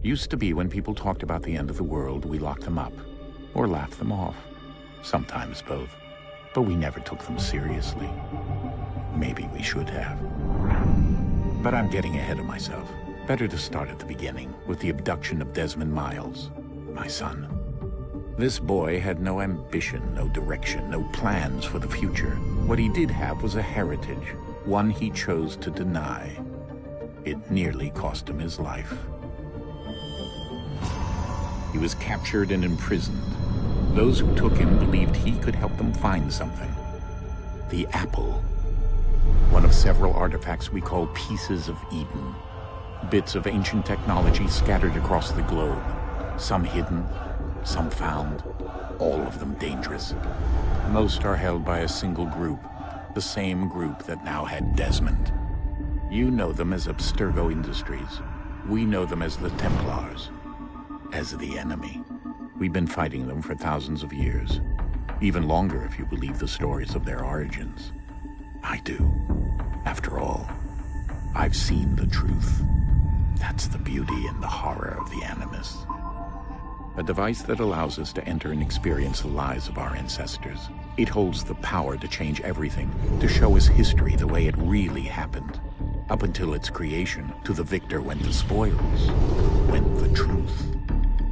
Used to be when people talked about the end of the world, we locked them up. Or laughed them off. Sometimes both. But we never took them seriously. Maybe we should have. But I'm getting ahead of myself. Better to start at the beginning, with the abduction of Desmond Miles, my son. This boy had no ambition, no direction, no plans for the future. What he did have was a heritage, one he chose to deny. It nearly cost him his life. He was captured and imprisoned. Those who took him believed he could help them find something. The apple. One of several artifacts we call pieces of Eden. Bits of ancient technology scattered across the globe. Some hidden, some found, all of them dangerous. Most are held by a single group, the same group that now had Desmond. You know them as Abstergo Industries. We know them as the Templars. As the enemy. We've been fighting them for thousands of years. Even longer if you believe the stories of their origins. I do. After all, I've seen the truth. That's the beauty and the horror of the Animus. A device that allows us to enter and experience the lives of our ancestors. It holds the power to change everything, to show us history the way it really happened. Up until its creation, to the victor went the spoils, went the truth.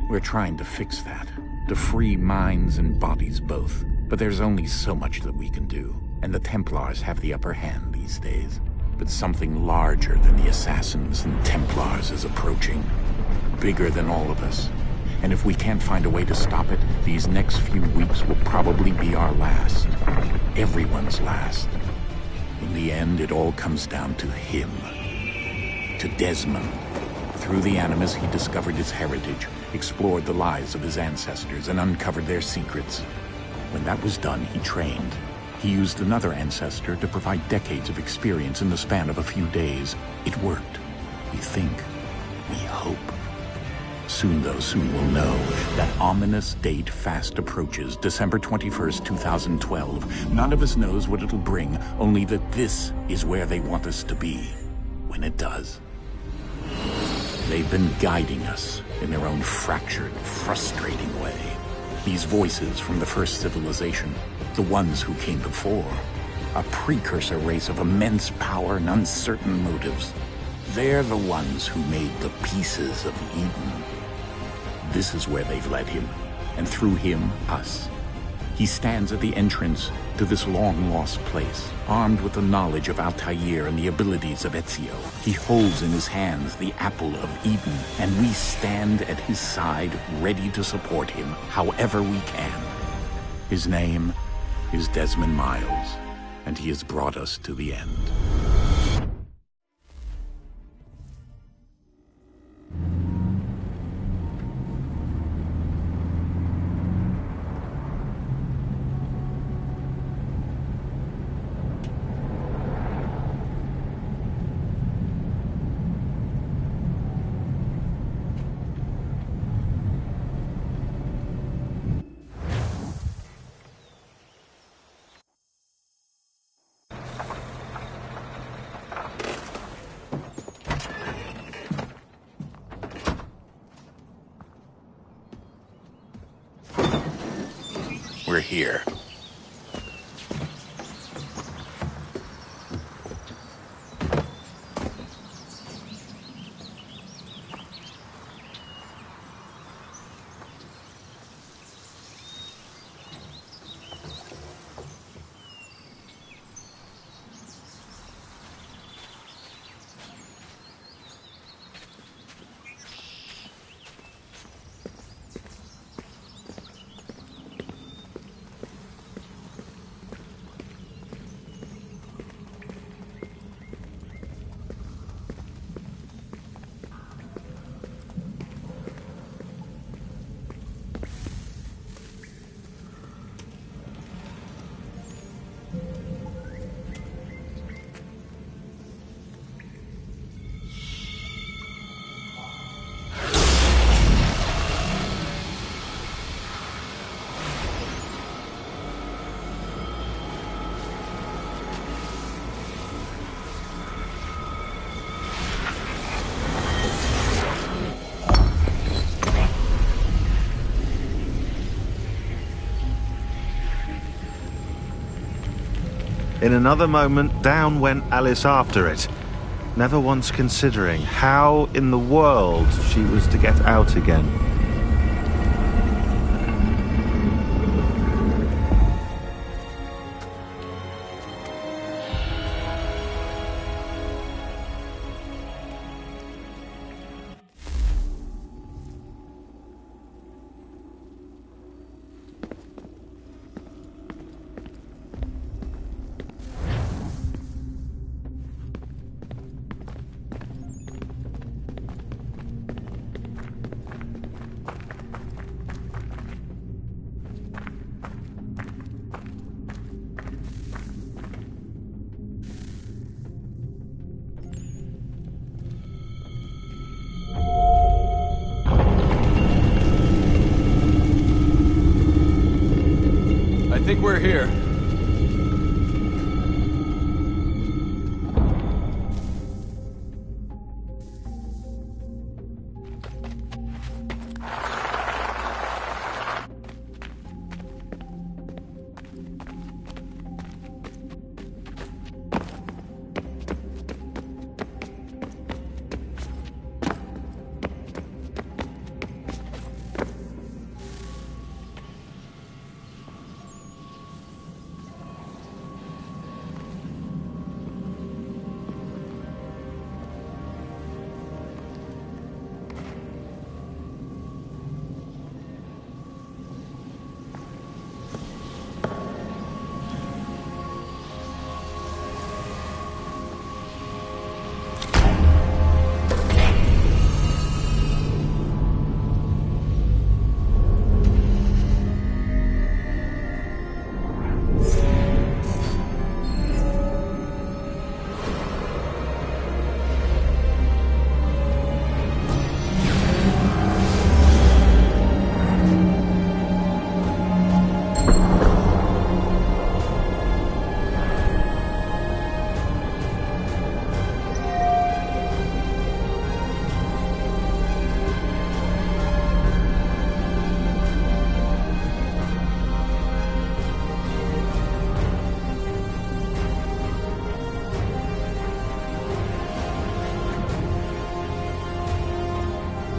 We're trying to fix that, to free minds and bodies both. But there's only so much that we can do, and the Templars have the upper hand these days. But something larger than the Assassins and Templars is approaching. Bigger than all of us. And if we can't find a way to stop it, these next few weeks will probably be our last. Everyone's last. In the end, it all comes down to him. To Desmond. Through the Animus, he discovered his heritage, explored the lives of his ancestors, and uncovered their secrets. When that was done, he trained. He used another ancestor to provide decades of experience in the span of a few days. It worked. We think. We hope. Soon, though, soon we'll know. That ominous date fast approaches, December 21st, 2012. None of us knows what it'll bring, only that this is where they want us to be. When it does. They've been guiding us in their own fractured, frustrating way. These voices from the first civilization, the ones who came before, a precursor race of immense power and uncertain motives. They're the ones who made the pieces of Eden. This is where they've led him, and through him, us. He stands at the entrance to this long-lost place, armed with the knowledge of Altair and the abilities of Ezio. He holds in his hands the apple of Eden, and we stand at his side, ready to support him however we can. His name is Desmond Miles, and he has brought us to the end. We're here. In another moment, down went Alice after it, never once considering how in the world she was to get out again. I think we're here.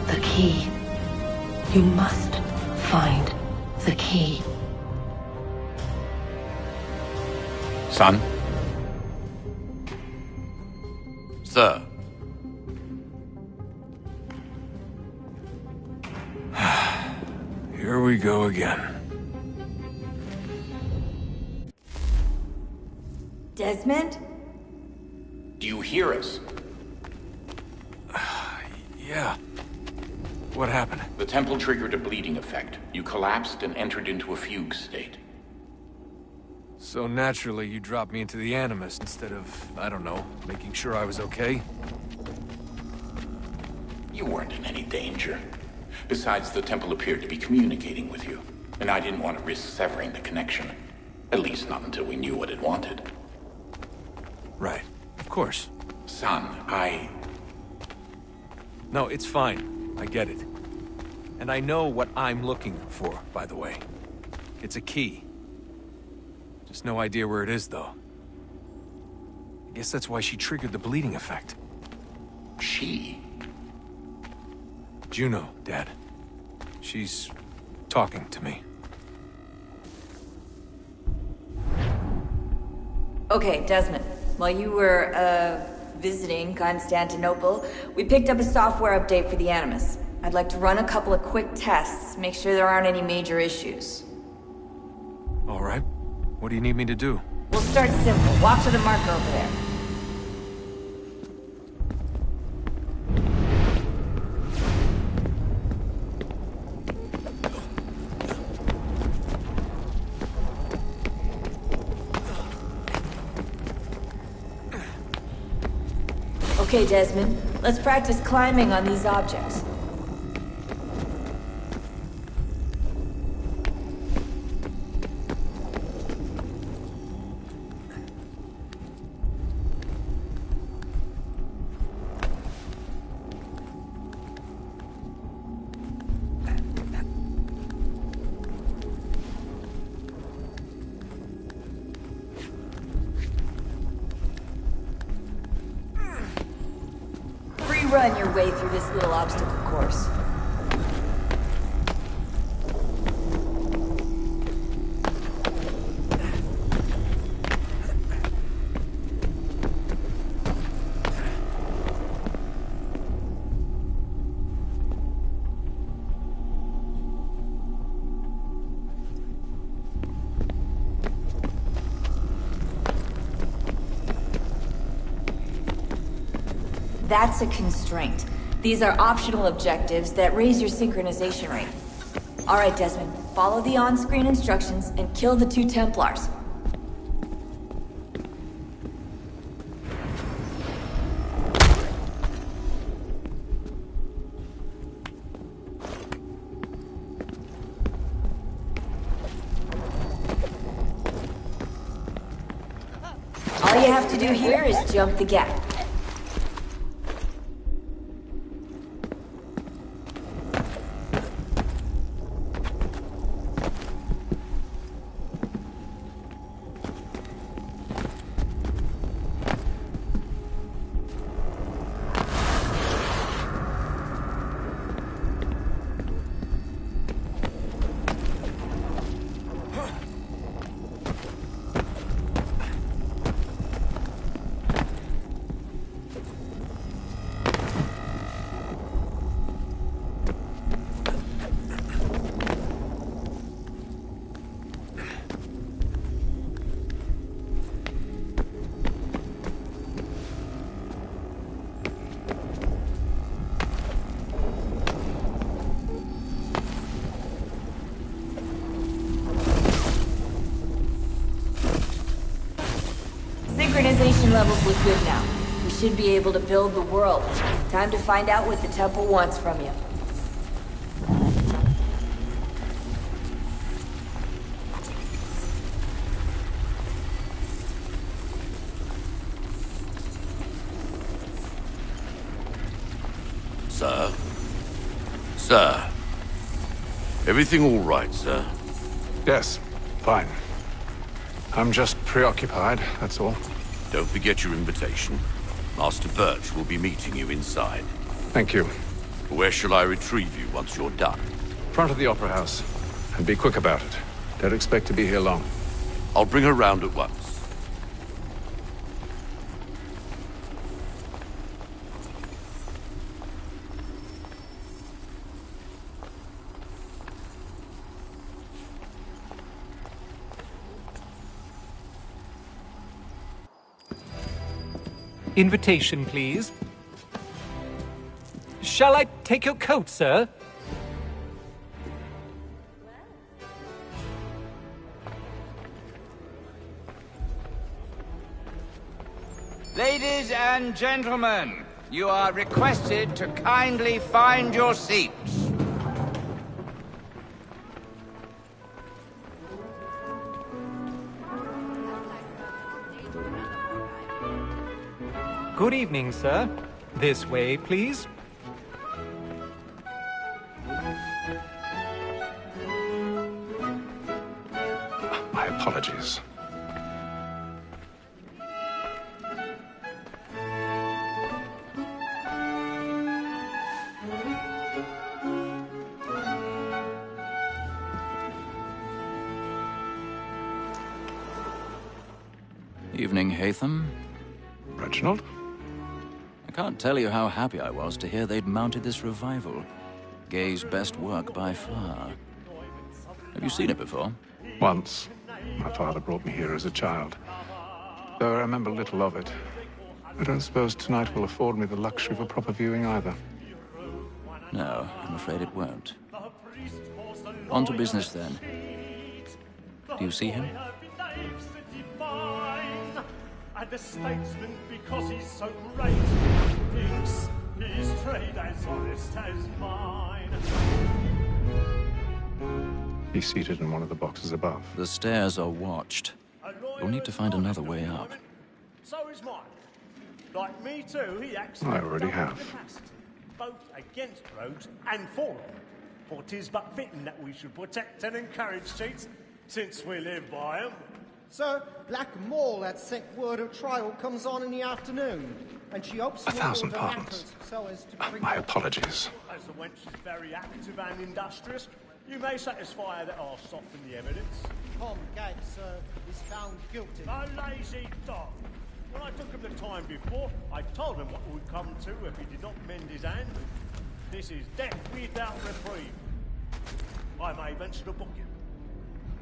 The key. You must find the key. Son? Sir. Here we go again. Desmond? Do you hear us? Yeah. What happened? The temple triggered a bleeding effect. You collapsed and entered into a fugue state. So naturally, you dropped me into the Animus instead of, I don't know, making sure I was okay? You weren't in any danger. Besides, the temple appeared to be communicating with you, and I didn't want to risk severing the connection. At least not until we knew what it wanted. Right. Of course. Son, No, it's fine. I get it. And I know what I'm looking for, by the way. It's a key. Just no idea where it is, though. I guess that's why she triggered the bleeding effect. She? Juno, Dad. She's talking to me. Okay, Desmond. While you were, visiting Constantinople, we picked up a software update for the Animus. I'd like to run a couple of quick tests, make sure there aren't any major issues. All right. What do you need me to do? We'll start simple. Walk to the marker over there. Okay, Desmond. Let's practice climbing on these objects. run your way through this little obstacle course. That's a constraint. These are optional objectives that raise your synchronization rate. Alright, Desmond. Follow the on-screen instructions and kill the 2 Templars. All you have to do here is jump the gap. Synchronization levels look good now. We should be able to build the world. Time to find out what the temple wants from you. Sir? Sir? Everything all right, sir? Yes, fine. I'm just preoccupied, that's all. Don't forget your invitation. Master Birch will be meeting you inside. Thank you. Where shall I retrieve you once you're done? Front of the Opera House. And be quick about it. Don't expect to be here long. I'll bring her round at once. Invitation, please. Shall I take your coat, sir? Ladies and gentlemen, you are requested to kindly find your seats. Good evening, sir. This way, please. My apologies. Evening, Hatham. Reginald? I can't tell you how happy I was to hear they'd mounted this revival. Gay's best work by far. Have you seen it before? Once. My father brought me here as a child. Though I remember little of it. I don't suppose tonight will afford me the luxury of a proper viewing either. No, I'm afraid it won't. On to business, then. Do you see him? And the statesman, because he's so great, thinks his trade as honest as mine. He's seated in one of the boxes above. The stairs are watched. You'll need to find another way up. So is mine. Like me too, he acts I already have. capacity, both against rogues and for them. For 'tis but fitting that we should protect and encourage cheats, since we live by 'em. Sir, Black Mall had sent word of trial comes on in the afternoon, and she hopes 1,000 pardons. So as to bring My apologies. As the wench is very active and industrious, you may satisfy her that I'll soften the evidence. Tom Gates, sir, is found guilty. A lazy dog. When I took him the time before, I told him what would come to if he did not mend his hand. This is death without reprieve. I may venture to book him.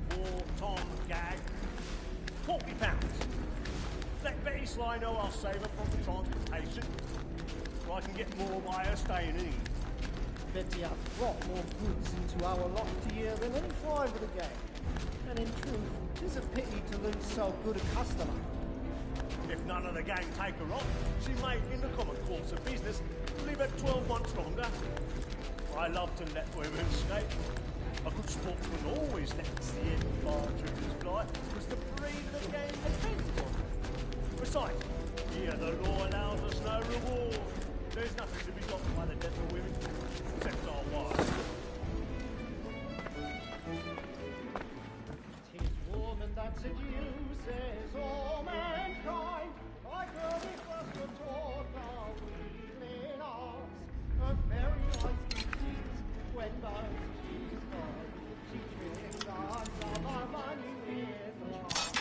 For Tom Gag, £40. Let Betty Sly know I'll save her from the transportation, so I can get more by her staying in. Betty has brought more goods into our lot a year than any five of the gang. And in truth, it's a pity to lose so good a customer. If none of the gang take her on, she may, in the common course of business, live at 12 months longer. I love to let women skate. A good sportsman always lets the end partridges fly, because the breed of the game depends on it. Besides, here the law allows us no reward. There's nothing to be got by the death of women, except our wives. Tis woman that seduces all mankind, like her we first were taught our healing arts. Her very life teaches when both she's gone. She tricks us of our money with her heart.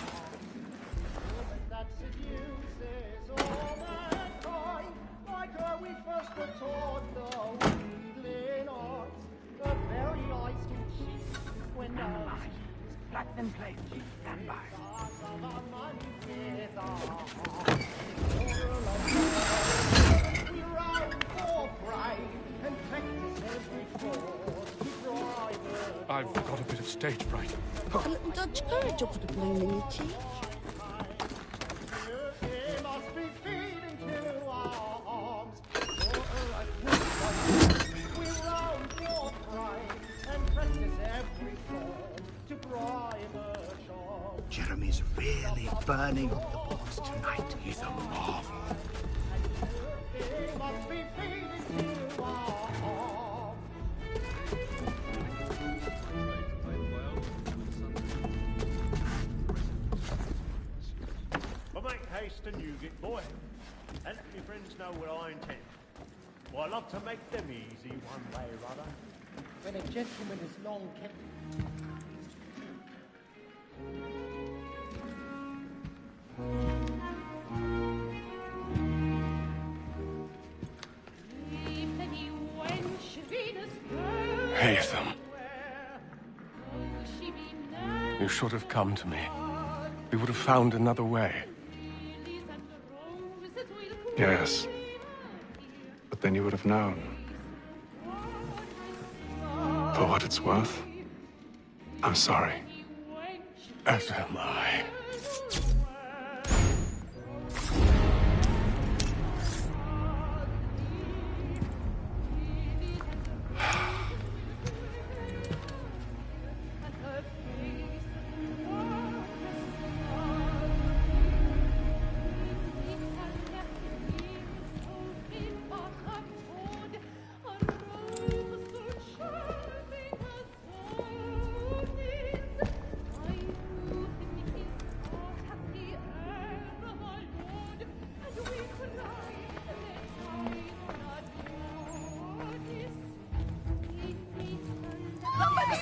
Woman that seduces all mankind, like her we first were taught the healing arts. Her very eyes teaches when both Black and plate. Stand by. We ride for pride and practice every force to drive her. I've got a bit of stage fright. A little Dutch courage up the bloom in your cheek. It must be feeding to our arms. We ride for pride and practice every force to bribe a shop. Jeremy's really burning up the boards tonight. He's a marvel. It must be feeding to our arms. But make haste and use it, boy, and let your friends know what I intend. For I love to make them easy one way or other. When a gentleman is long kept. Haytham. You should have come to me. We would have found another way. Yes. But then you would have known. For what it's worth, I'm sorry. As am I.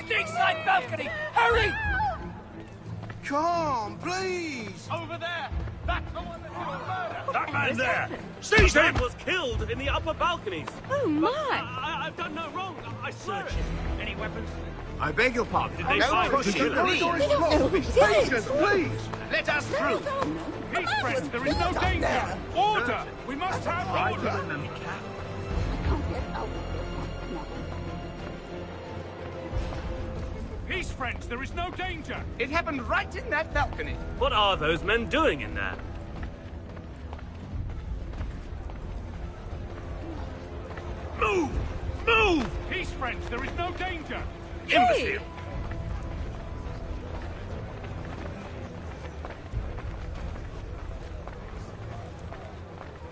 Stateside balcony! Hurry! Come, please! Over there! That's the one that did the murder! That man there! Seize him! Was killed in the upper balconies. Oh, my! I've done no wrong. I swear it. Any weapons? I beg your pardon. Did they find push the him, killer? please. They don't know who did it. Patience, please. Let us through! Peace, friends, there is no danger! Order! We must have order! I can't get out of here. No. Peace, friends, there is no danger! It happened right in that balcony. What are those men doing in there? Move! Move! Peace, friends, there is no danger! Imbecile!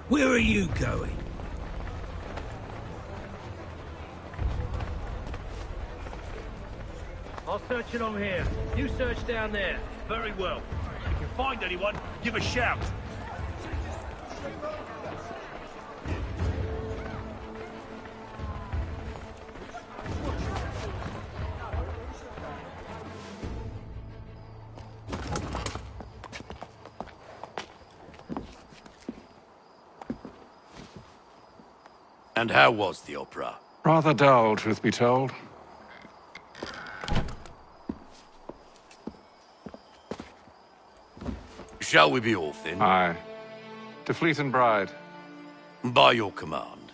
Where are you going? I'll search along here. You search down there. Very well. find anyone, give a shout. And how was the opera? Rather dull, truth be told. Shall we be off then? Aye. To Fleet and Bride. By your command.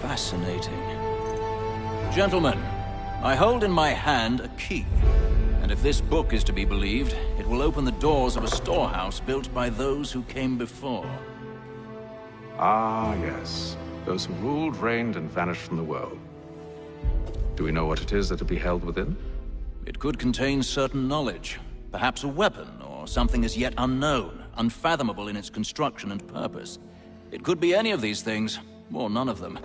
Fascinating. Gentlemen, I hold in my hand a key. And if this book is to be believed, it will open the doors of a storehouse built by those who came before. Ah, yes. Those who ruled, reigned, and vanished from the world. Do we know what it is that will be held within? It could contain certain knowledge. Perhaps a weapon, or something as yet unknown, unfathomable in its construction and purpose. It could be any of these things, or none of them.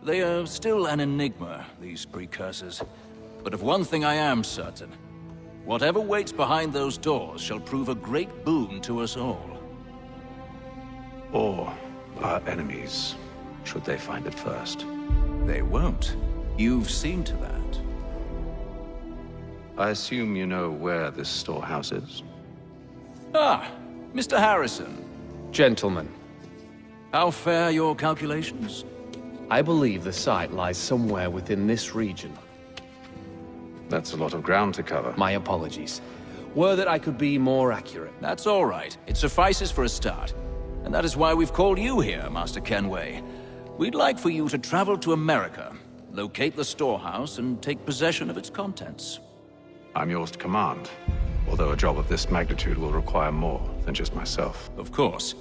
They are still an enigma, these precursors. But of one thing I am certain. Whatever waits behind those doors shall prove a great boon to us all. Or our enemies, should they find it first. They won't. You've seen to that. I assume you know where this storehouse is? Ah, Mr. Harrison. Gentlemen, How fare your calculations? I believe the site lies somewhere within this region. That's a lot of ground to cover. My apologies. Were that I could be more accurate. That's all right. It suffices for a start. And that is why we've called you here, Master Kenway. We'd like for you to travel to America, locate the storehouse, and take possession of its contents. I'm yours to command, although a job of this magnitude will require more than just myself. Of course.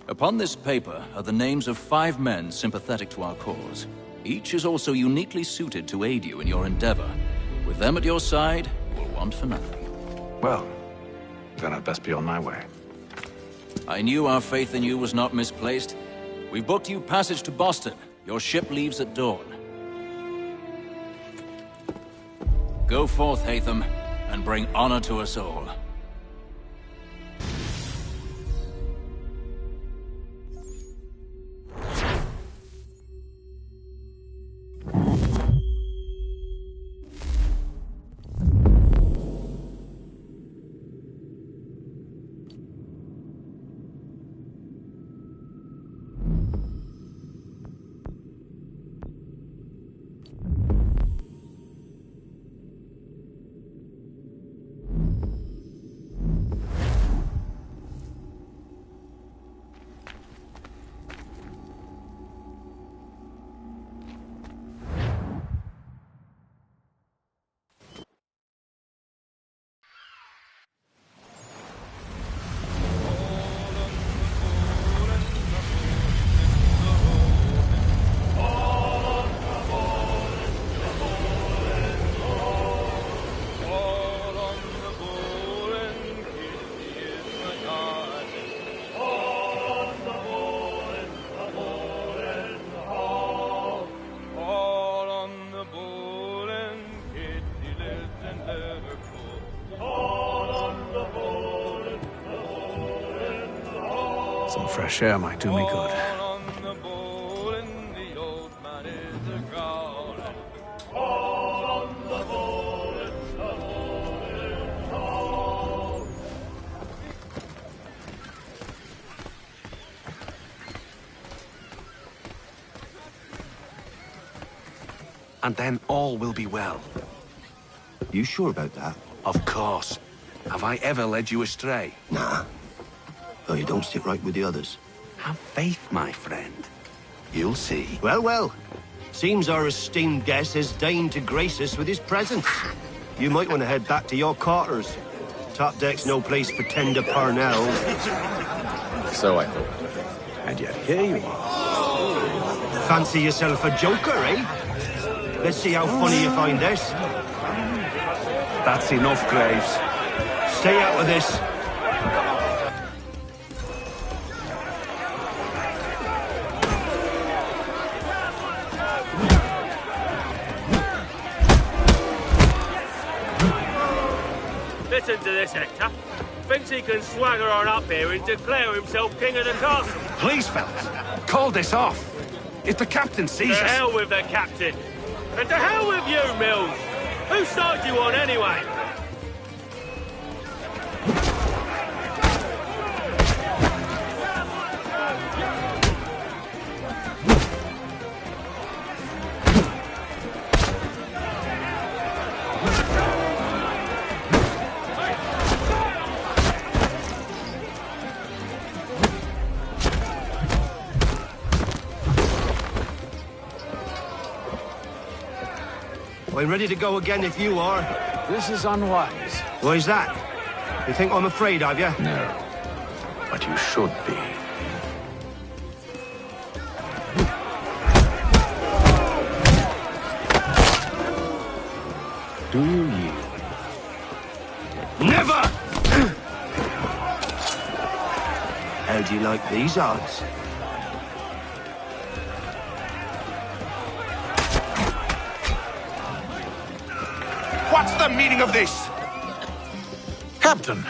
Upon this paper are the names of 5 men sympathetic to our cause. Each is also uniquely suited to aid you in your endeavor. With them at your side, you will want for nothing. Well, then I'd best be on my way. I knew our faith in you was not misplaced. We've booked you passage to Boston. Your ship leaves at dawn. Go forth, Hatham, and bring honor to us all. Some fresh air might do me good. And then all will be well. You sure about that? Of course. Have I ever led you astray? Nah. Though you don't sit right with the others. Have faith, my friend. You'll see. Well, well. Seems our esteemed guest has deigned to grace us with his presence. You might want to head back to your quarters. Top deck's no place for tender Parnell. So I thought. And yet here you are. Fancy yourself a joker, eh? Let's see how funny you find this. That's enough, Graves. Stay out of this. Listen to this, Hector. Thinks he can swagger on up here and declare himself king of the castle. Please, fellas, call this off. If the captain sees us... To hell with the captain. And to hell with you, Mills. Whose side you on, anyway? I'm ready to go again if you are. This is unwise. Why is that? You think I'm afraid of you? No. But you should be. Do you yield? Never! How do you like these odds? What's the meaning of this? Captain!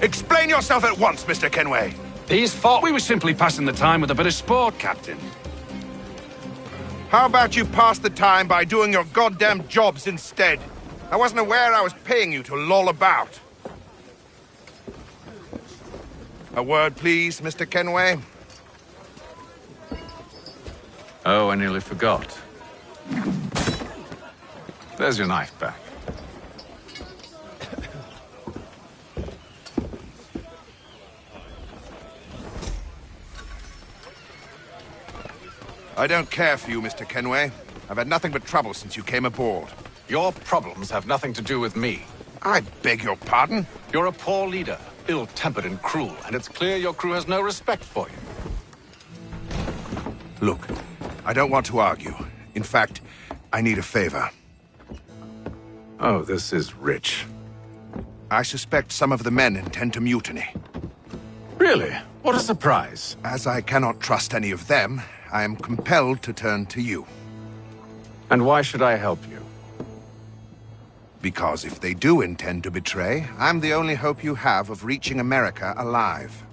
Explain yourself at once, Mr. Kenway. These thought we were simply passing the time with a bit of sport, Captain. How about you pass the time by doing your goddamn jobs instead? I wasn't aware I was paying you to loll about. A word, please, Mr. Kenway. Oh, I nearly forgot. There's your knife back. I don't care for you, Mr. Kenway. I've had nothing but trouble since you came aboard. Your problems have nothing to do with me. I beg your pardon? You're a poor leader, ill-tempered and cruel, and it's clear your crew has no respect for you. Look, I don't want to argue. In fact, I need a favor. Oh, this is rich. I suspect some of the men intend to mutiny. Really? What a surprise. As I cannot trust any of them, I am compelled to turn to you. And why should I help you? Because if they do intend to betray, I'm the only hope you have of reaching America alive.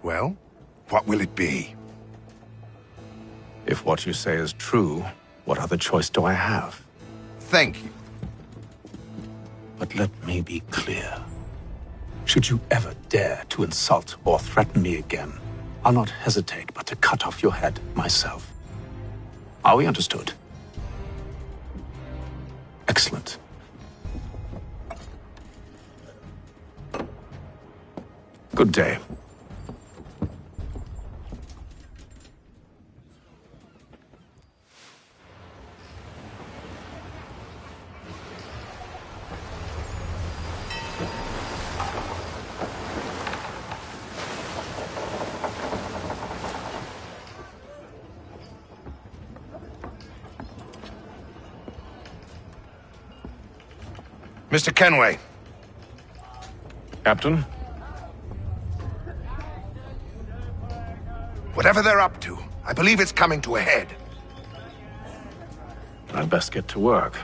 Well, what will it be? If what you say is true, what other choice do I have? Thank you. But let me be clear. Should you ever dare to insult or threaten me again, I'll not hesitate but to cut off your head myself. Are we understood? Excellent. Good day. Mr. Kenway. Captain? Whatever they're up to, I believe it's coming to a head. I'd best get to work.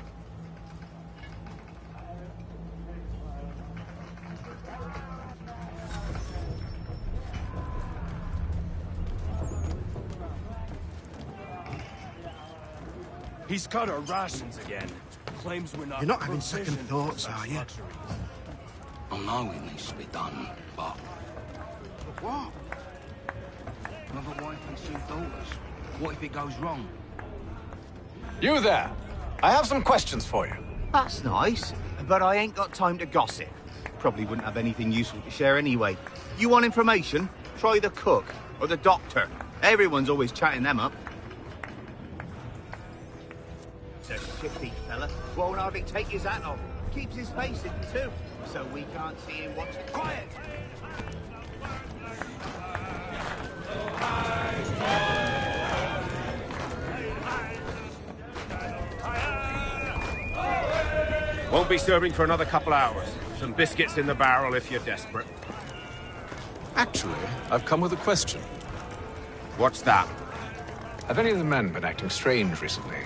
He's cut our rations again. Claims we're not. You're not having second thoughts, are you? I know it needs to be done, but... But what? Another wife and 2 daughters. What if it goes wrong? You there! I have some questions for you. That's nice, but I ain't got time to gossip. Probably wouldn't have anything useful to share anyway. You want information? Try the cook or the doctor. Everyone's always chatting them up. It's a shifty fella. Won't hardly take his hat off. Keeps his face hidden too, so we can't see him watching. Quiet! Won't be serving for another couple hours. Some biscuits in the barrel if you're desperate. Actually, I've come with a question. What's that? Have any of the men been acting strange recently?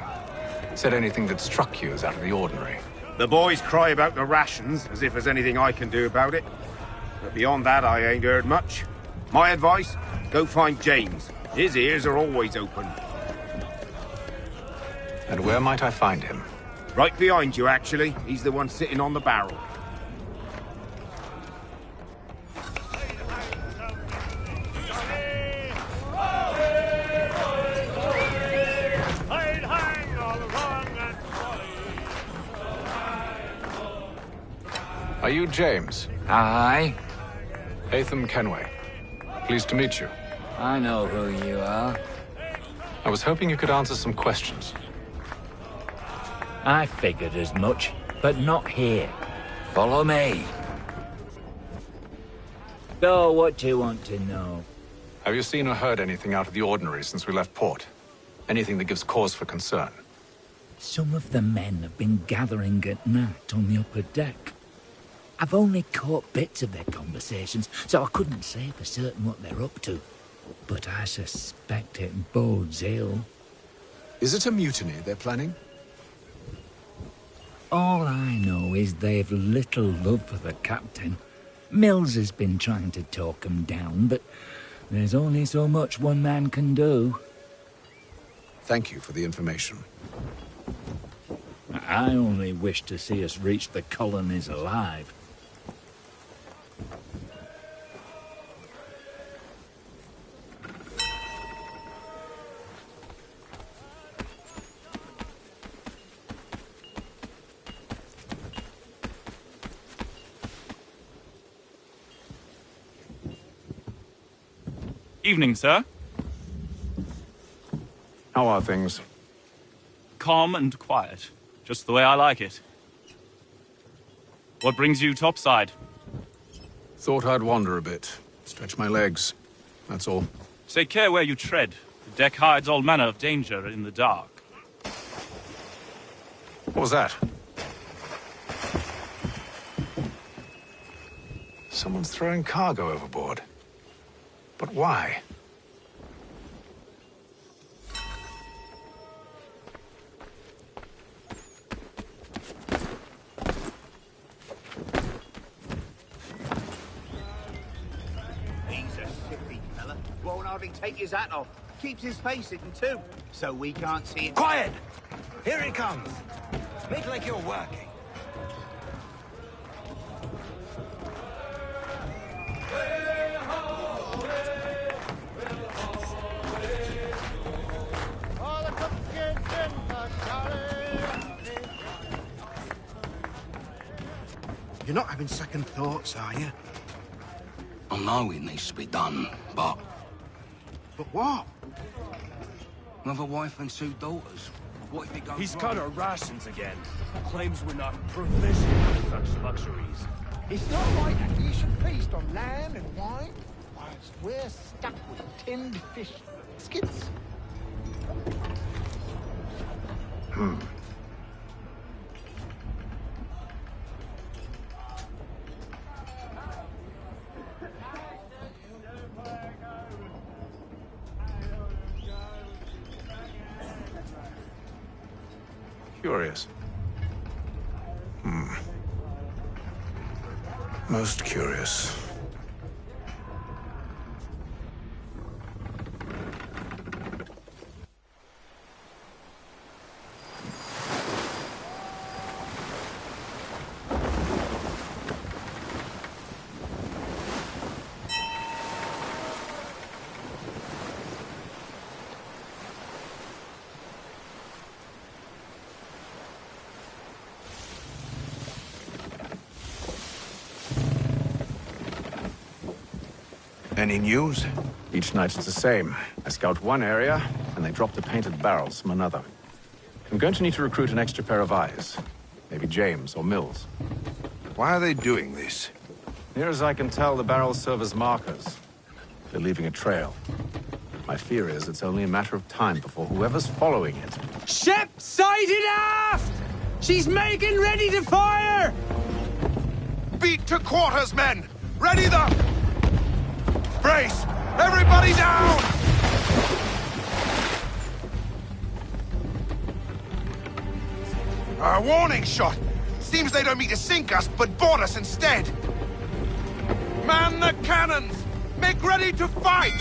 Said anything that struck you as out of the ordinary? The boys cry about the rations, as if there's anything I can do about it. But beyond that, I ain't heard much. My advice, go find James. His ears are always open. And where might I find him? Right behind you, actually. He's the one sitting on the barrel. Are you James? Aye. Hatham Kenway. Pleased to meet you. I know who you are. I was hoping you could answer some questions. I figured as much, but not here. Follow me. So, what do you want to know? Have you seen or heard anything out of the ordinary since we left port? Anything that gives cause for concern? Some of the men have been gathering at night on the upper deck. I've only caught bits of their conversations, so I couldn't say for certain what they're up to. But I suspect it bodes ill. Is it a mutiny they're planning? All I know is they've little love for the captain. Mills has been trying to talk 'em down, but there's only so much one man can do. Thank you for the information. I only wish to see us reach the colonies alive. Evening, sir. How are things? Calm and quiet. Just the way I like it. What brings you topside? Thought I'd wander a bit. Stretch my legs. That's all. Take care where you tread. The deck hides all manner of danger in the dark. What was that? Someone's throwing cargo overboard. But why? He's a shifty fella. Won't hardly take his hat off. Keeps his face hidden too, so we can't see him. Quiet! Here he comes. Make like you're working. You're not having second thoughts, are you? I know it needs to be done, but... But what? Another wife and 2 daughters. What if it goes He's wrong? cut our rations again. Claims we're not provisioned with such luxuries. It's not right that you should feast on lamb and wine, whilst we're stuck with tinned fish skits. Curious. Most curious. Any news? Each night it's the same. I scout one area, and they drop the painted barrels from another. I'm going to need to recruit an extra pair of eyes. Maybe James or Mills. Why are they doing this? Near as I can tell, the barrels serve as markers. They're leaving a trail. My fear is it's only a matter of time before whoever's following it... Ship sighted aft! She's making ready to fire! Beat to quarters, men! Ready the... Brace! Everybody down! Our warning shot! Seems they don't mean to sink us, but board us instead. Man the cannons! Make ready to fight!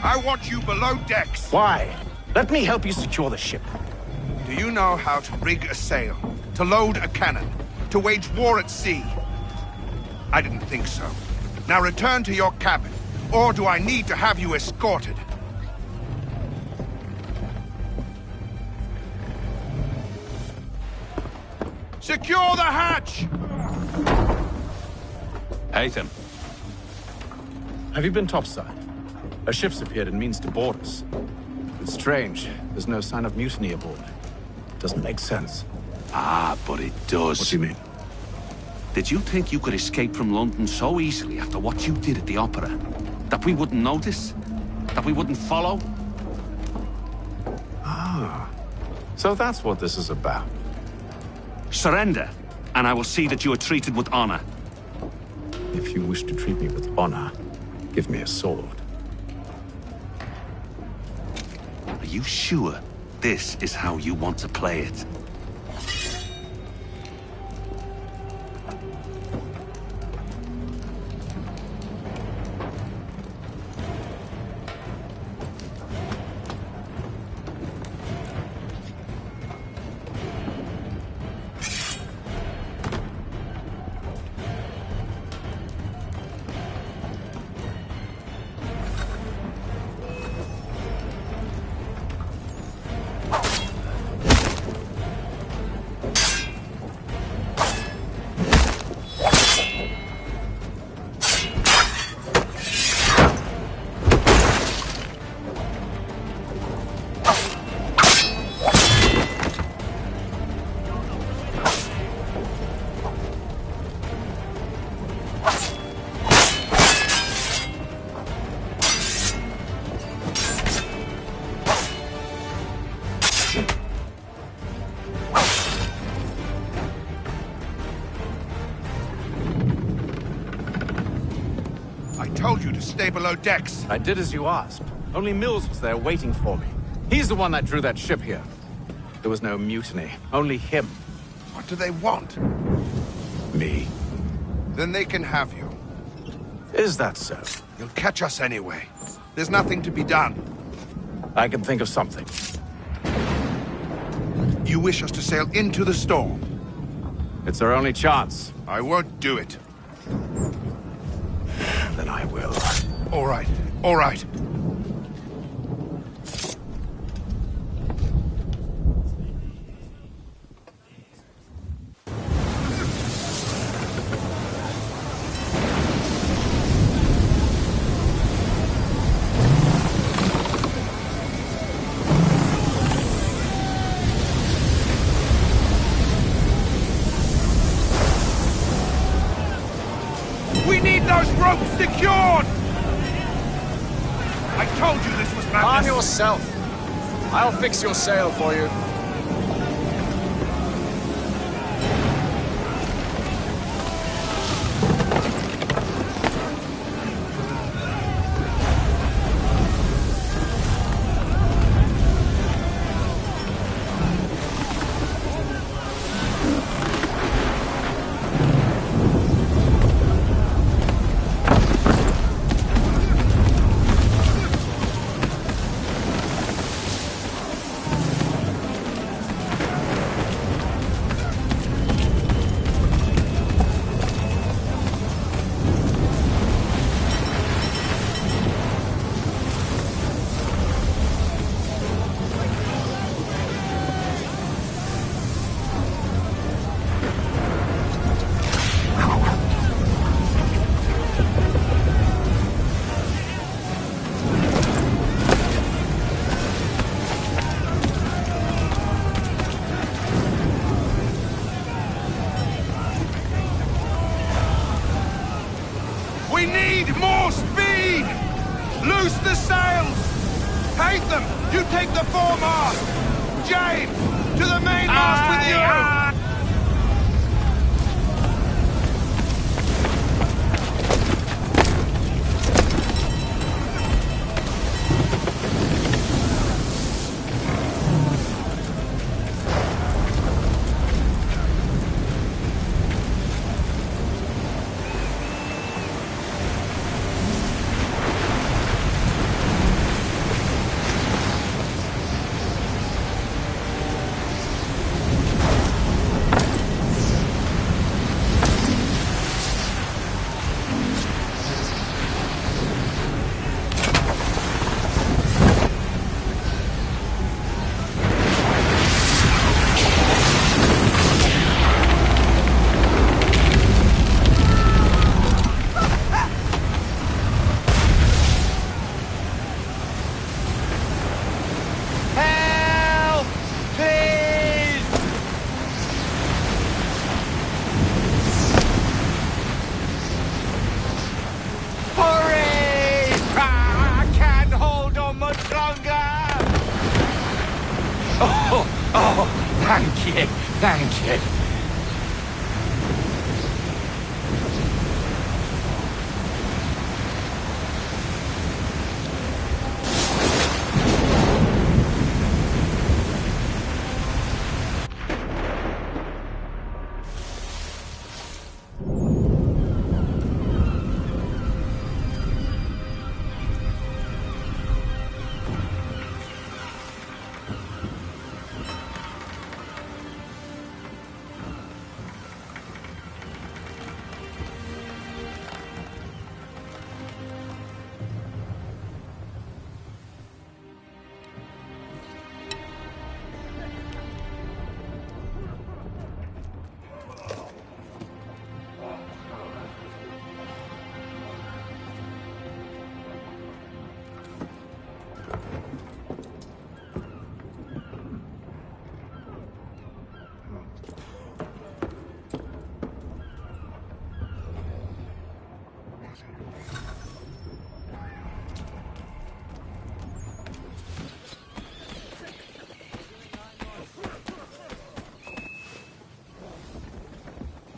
I want you below decks. Why? Let me help you secure the ship. Do you know how to rig a sail? To load a cannon? To wage war at sea? I didn't think so. Now return to your cabin. Or do I need to have you escorted? Secure the hatch! Haytham. Have you been topside? A ship's appeared and means to board us. It's strange. There's no sign of mutiny aboard. Doesn't make sense. Ah, but it does. What do you mean? Did you think you could escape from London so easily after what you did at the opera? That we wouldn't notice? That we wouldn't follow? Ah. So that's what this is about. Surrender, and I will see that you are treated with honor. If you wish to treat me with honor, give me a sword. Are you sure this is how you want to play it? Stay below decks. I did as you asked. Only Mills was there waiting for me. He's the one that drew that ship here. There was no mutiny, only him. What do they want? Me. Then they can have you. Is that so? You'll catch us anyway. There's nothing to be done. I can think of something. You wish us to sail into the storm? It's our only chance. I won't do it. Then I will. All right, all right. We need those ropes secured! I told you this was madness. Calm yourself. I'll fix your sail for you. We need more speed! Loose the sails! Haytham, you take the foremast! James, to the mainmast with you! Thank you. Thank you.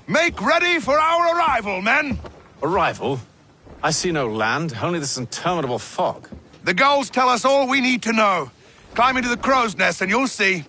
Make ready for our arrival, men! Arrival? I see no land, only this interminable fog. The gulls tell us all we need to know. Climb into the crow's nest and you'll see.